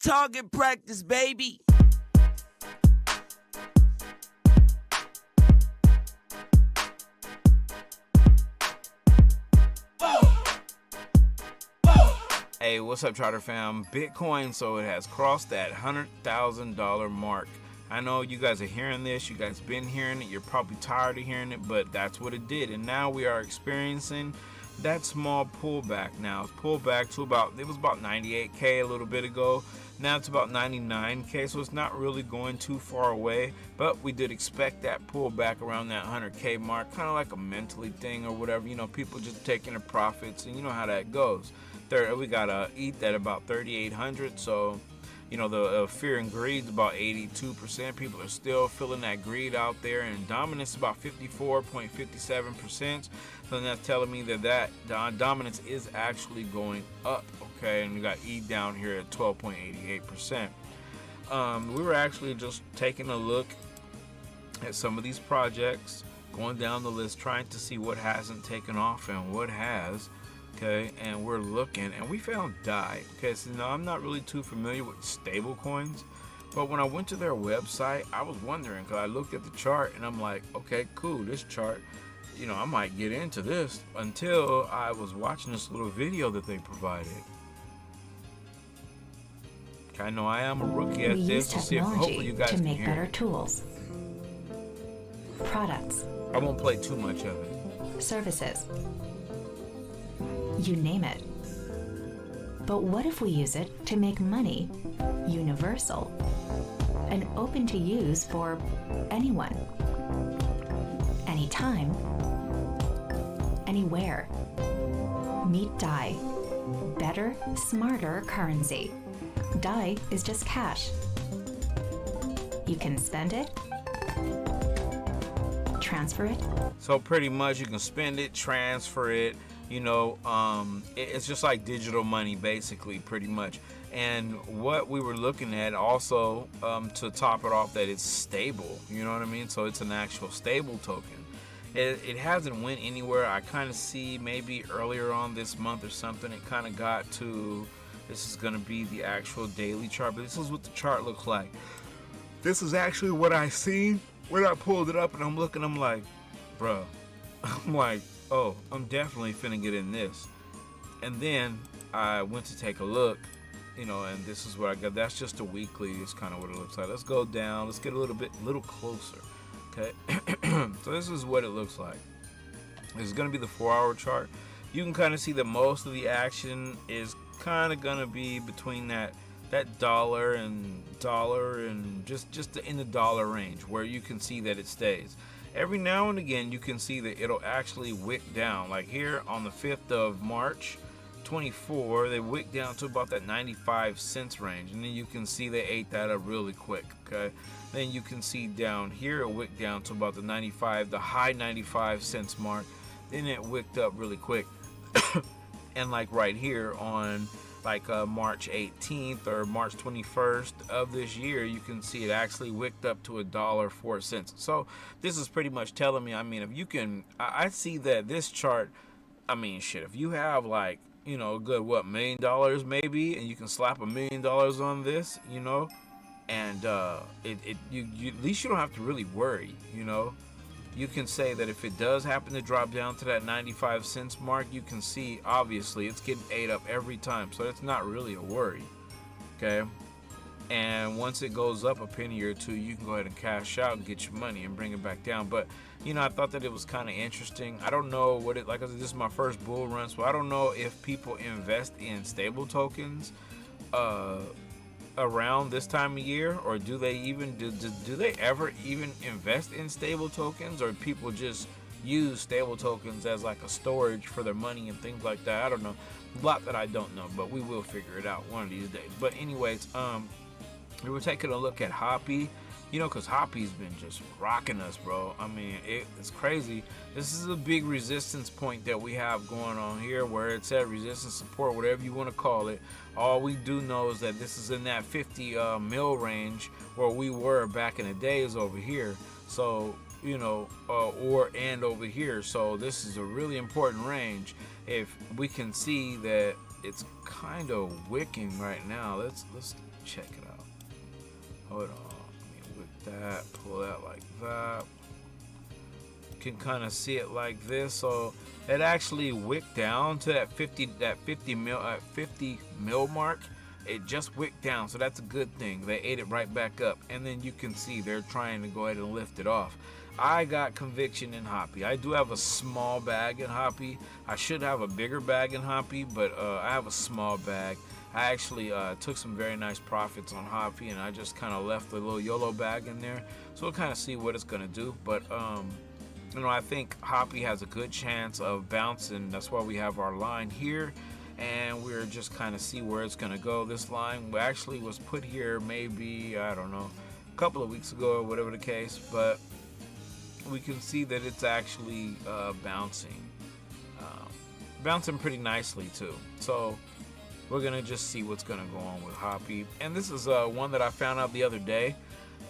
Target practice, baby. Hey, what's up, Charter fam? Bitcoin, so it has crossed that $100,000 mark. I know you guys are hearing this, you guys been hearing it, you're probably tired of hearing it, but that's what it did. And now we are experiencing that small pullback now. It's pulled back to it was about 98K a little bit ago. Now it's about 99K, so it's not really going too far away, but we did expect that pullback around that 100K mark, kind of like a mentally thing or whatever, you know, people just taking the profits, and you know how that goes. We got ETH at about 3,800, so you know the fear and greed is about 82%. People are still feeling that greed out there, and dominance is about 54.57%. So that's telling me that dominance is actually going up. Okay, and we got ETH down here at 12.88%. We were actually just taking a look at some of these projects, going down the list, trying to see what hasn't taken off and what has. Okay, and we're looking, and we found DAI. Okay, so now I'm not really too familiar with stable coins, but when I went to their website, I was wondering, because I looked at the chart and I'm like, okay, cool, this chart, you know, I might get into this, until I was watching this little video that they provided. Okay, I know I am a rookie at this. To see if hopefully you guys to can make hear better it. Tools, products, I won't play too much of it. Services. You name it. But what if we use it to make money universal and open to use for anyone, anytime, anywhere? Meet DAI. Better, smarter currency. DAI is just cash. You can spend it, transfer it. So pretty much you can spend it, transfer it. You know, it's just like digital money, basically, pretty much. And what we were looking at also, to top it off, that it's stable. You know what I mean? So it's an actual stable token. It hasn't went anywhere. I kind of see maybe earlier on this month or something, it kind of got to, this is going to be the actual daily chart, but this is what the chart looks like. This is actually what I seen when I pulled it up, and I'm looking, I'm like, bro, I'm like, oh, I'm definitely finna get in this. And then I went to take a look, you know, and this is what I got. That's just a weekly. It's kind of what it looks like. Let's go down. Let's get a little closer. Okay. So this is what it looks like. This is going to be the 4-hour chart. You can kind of see that most of the action is kind of going to be between that dollar and just in the dollar range, where you can see that it stays. Every now and again, you can see that it'll actually wick down. Like here on the 5th of March, 24, they wick down to about that 95 cents range. And then you can see they ate that up really quick, okay? Then you can see down here, it wicked down to about the high 95 cents mark. Then it wicked up really quick. And like right here on like March 18th or March 21st of this year, you can see it actually wicked up to $1.04. So this is pretty much telling me, I mean, if you can, I see that this chart, I mean, shit, if you have like, you know, a good, what, $1 million maybe, and you can slap $1 million on this, you know, and you at least you don't have to really worry, you know. You can say that if it does happen to drop down to that 95 cents mark, you can see obviously it's getting ate up every time, so it's not really a worry, okay? And once it goes up a penny or two, you can go ahead and cash out and get your money and bring it back down. But you know, I thought that it was kind of interesting. I don't know what it, like I said, this is my first bull run, so I don't know if people invest in stable tokens around this time of year, or do they even do they ever even invest in stable tokens, or people just use stable tokens as like a storage for their money and things like that? I don't know, a lot that I don't know, but we will figure it out one of these days. But anyways, we were taking a look at Hoppy, you know, because Hoppy's been just rocking us, bro. I mean, it's crazy. This is a big resistance point that we have going on here, where it's at resistance support, whatever you want to call it. All we do know is that this is in that 50 mil range where we were back in the days over here. So, you know, and over here. So this is a really important range. If we can see that it's kind of wicking right now, let's check it out. Hold on. With that, pull that like that. You can kind of see it like this. So it actually wicked down to that 50 mil mark. It just wicked down, so that's a good thing. They ate it right back up, and then you can see they're trying to go ahead and lift it off. I got conviction in Hoppy. I do have a small bag in Hoppy. I should have a bigger bag in Hoppy, but I have a small bag. I actually took some very nice profits on Hoppy, and I just kind of left the little YOLO bag in there. So we'll kind of see what it's going to do. But, I think Hoppy has a good chance of bouncing. That's why we have our line here. And we're just kind of see where it's going to go. This line actually was put here maybe, I don't know, a couple of weeks ago or whatever the case. But we can see that it's actually bouncing pretty nicely too. So we're going to just see what's going to go on with Hoppy. And this is one that I found out the other day.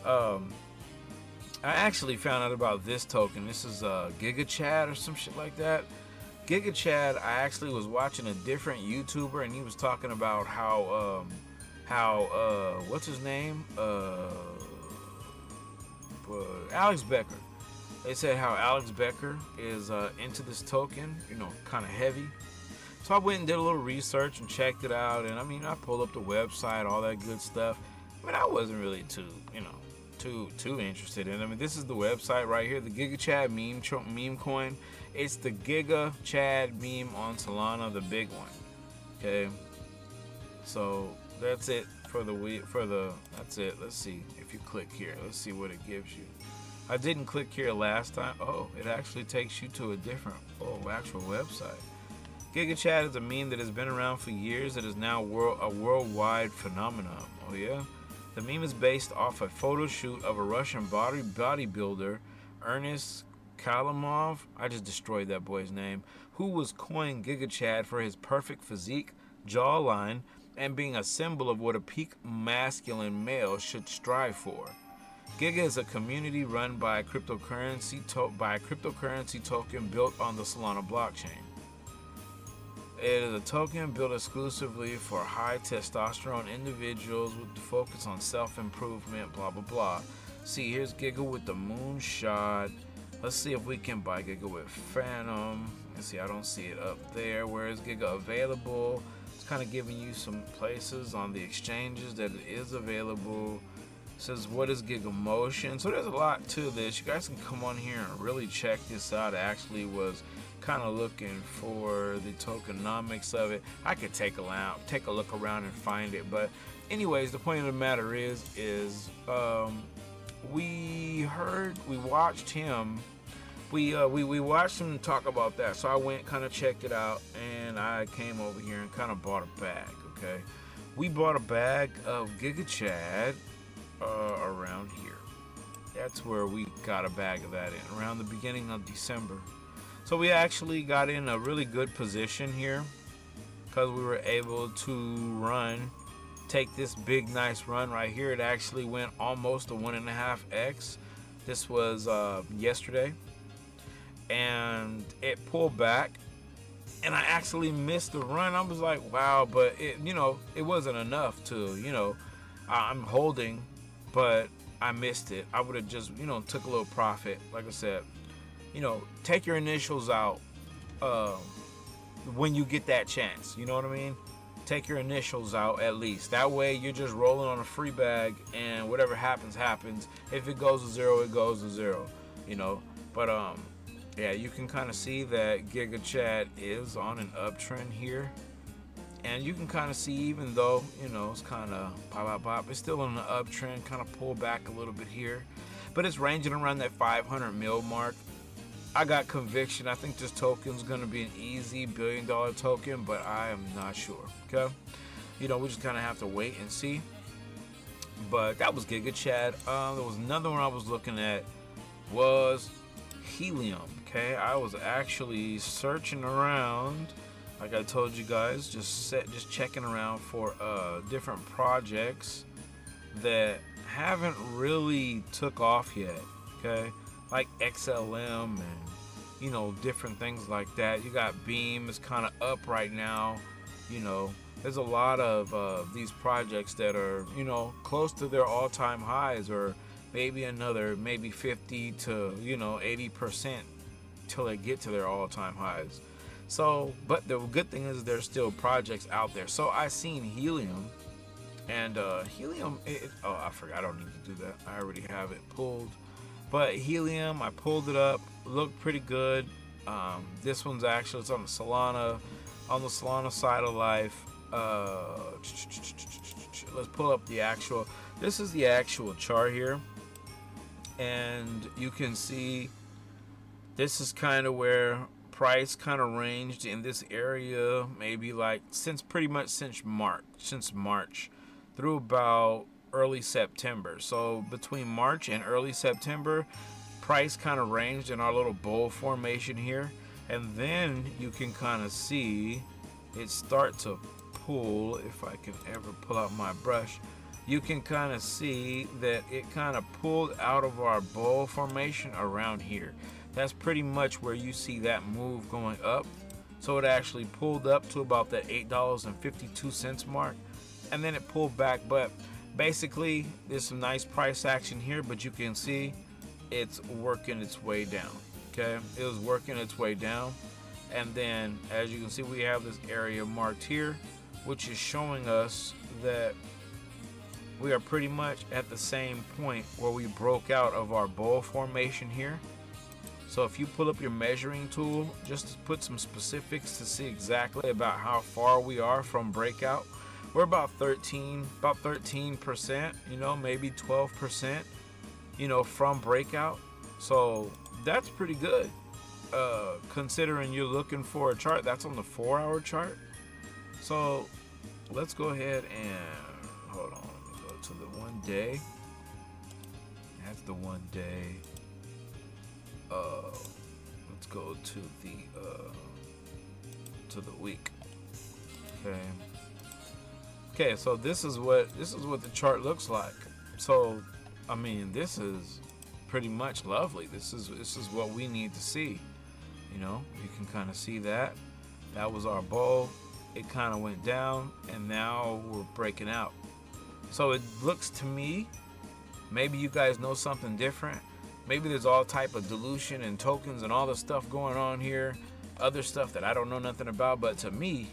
I actually found out about this token. This is GigaChad or some shit like that. GigaChad, I actually was watching a different YouTuber, and he was talking about how what's his name? Alex Becker. They said how Alex Becker is into this token, kind of heavy. So I went and did a little research and checked it out, and I pulled up the website, all that good stuff. I wasn't really too interested in it. This is the website right here, the GigaChad meme coin. It's the GigaChad meme on Solana, the big one. Okay, so that's it for that's it. Let's see if you click here. Let's see what it gives you. I didn't click here last time. Oh, it actually takes you to a different actual website. GigaChad is a meme that has been around for years. It is now a worldwide phenomenon. Oh yeah. The meme is based off a photo shoot of a Russian bodybuilder, Ernest Kalimov, I just destroyed that boy's name, who was coined GigaChad for his perfect physique, jawline, and being a symbol of what a peak masculine male should strive for. Giga is a community run by a cryptocurrency token built on the Solana blockchain. It is a token built exclusively for high testosterone individuals with the focus on self-improvement, blah, blah, blah. See, here's Giga with the moonshot. Let's see if we can buy Giga with Phantom. Let's see, I don't see it up there. Where is Giga available? It's kind of giving you some places on the exchanges that it is available. It says, what is Giga Motion? So there's a lot to this. You guys can come on here and really check this out. I actually was kind of looking for the tokenomics of it. I could take a look around and find it. But anyways, the point of the matter is we watched him. We watched him talk about that. So I went, kind of checked it out, and I came over here and kind of bought a bag. Okay, we bought a bag of GigaChad around here. That's where we got a bag of that in, around the beginning of December. So we actually got in a really good position here because we were able to take this big nice run right here. It actually went almost a 1.5x. This was yesterday, and it pulled back, and I actually missed the run. I was like, wow, but it wasn't enough to, I'm holding, but I missed it. I would have just, took a little profit. Like I said, take your initials out when you get that chance. You know what I mean? Take your initials out at least. That way you're just rolling on a free bag, and whatever happens, happens. If it goes to zero, it goes to zero. But yeah, you can kind of see that GigaChad is on an uptrend here. And you can kind of see, even though, it's kind of pop, it's still on an uptrend, kind of pull back a little bit here. But it's ranging around that 500 mil mark. I got conviction. I think this token's going to be an easy $1 billion token, but I am not sure, okay? We just kind of have to wait and see. But that was GigaChad. There was another one I was looking at, was Helium, okay? I was actually searching around, like I told you guys, just checking around for different projects that haven't really took off yet, okay? Like XLM and different things like that. You got Beam is kind of up right now, there's a lot of these projects that are, you know, close to their all-time highs, or maybe another maybe 50 to, you know, 80% till they get to their all-time highs. So, but the good thing is there's still projects out there. So I seen Helium, and Helium, oh, I forgot, I don't need to do that. I already have it pulled. But Helium, I pulled it up, looked pretty good. This one's actually, it's on the Solana side of life. Let's pull up the actual, this is the actual chart here. And you can see this is kind of where price kind of ranged in this area, maybe like pretty much since March through about early September. So between March and early September, price kind of ranged in our little bowl formation here, and then you can kind of see it start to pull. If I can ever pull out my brush, you can kind of see that it kind of pulled out of our bowl formation around here. That's pretty much where you see that move going up. So it actually pulled up to about that $8.52 mark, and then it pulled back. But basically, there's some nice price action here, but you can see it's working its way down. Okay, it was working its way down, and then as you can see, we have this area marked here, which is showing us that we are pretty much at the same point where we broke out of our bowl formation here. So if you pull up your measuring tool, just to put some specifics to see exactly about how far we are from breakout, we're about 13%, you know, maybe 12%, you know, from breakout. So that's pretty good, considering you're looking for a chart that's on the 4-hour chart. So let's go ahead and hold on. Let me go to the 1 day. That's the 1 day. Let's go to the week. Okay, so this is what the chart looks like. So I mean, this is pretty much lovely. This is what we need to see. You know, you can kind of see that was our bowl. It kind of went down, and now we're breaking out. So it looks to me, maybe you guys know something different. Maybe there's all type of dilution and tokens and all the stuff going on here, other stuff that I don't know nothing about. But to me,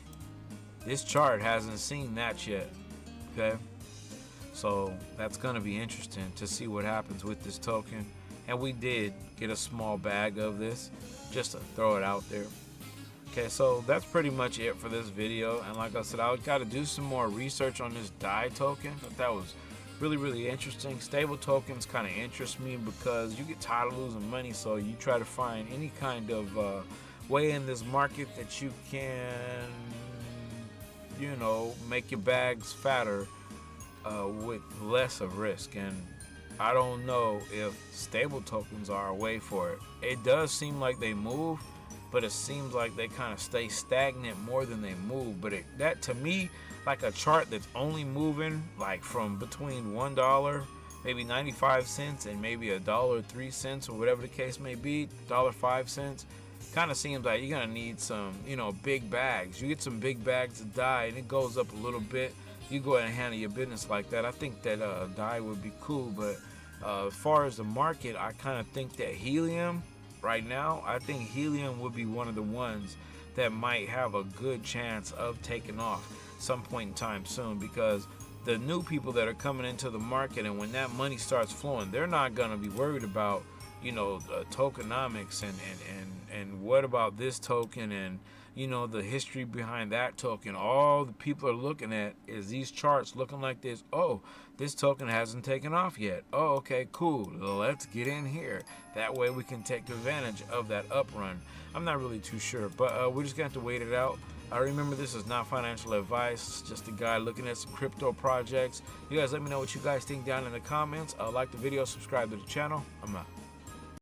this chart hasn't seen that yet. Okay, so that's gonna be interesting to see what happens with this token. And we did get a small bag of this just to throw it out there. Okay, so that's pretty much it for this video. And like I said, I got to do some more research on this DAI token. But that was really interesting. Stable tokens kind of interest me because you get tired of losing money, so you try to find any kind of way in this market that you can, you know, make your bags fatter with less of risk. And I don't know if stable tokens are a way for it. It does seem like they move, but it seems like they kind of stay stagnant more than they move. But that to me, like a chart that's only moving like from between $1, maybe 95 cents, and maybe $1.03, or whatever the case may be, $1.05, kind of seems like you're gonna need some, you know, big bags. You get some big bags of DAI and it goes up a little bit, you go ahead and handle your business like that. I think that DAI would be cool. But as far as the market, I kind of think that Helium right now, I think Helium would be one of the ones that might have a good chance of taking off some point in time soon, because the new people that are coming into the market, and when that money starts flowing, they're not going to be worried about, you know, tokenomics and what about this token, and, you know, the history behind that token. All the people are looking at is these charts looking like this. Oh, this token hasn't taken off yet. Oh, okay, cool. Let's get in here. That way we can take advantage of that up run. I'm not really too sure, but we're just going to have to wait it out. Remember, this is not financial advice, just a guy looking at some crypto projects. You guys let me know what you guys think down in the comments. Like the video, subscribe to the channel. I'm out.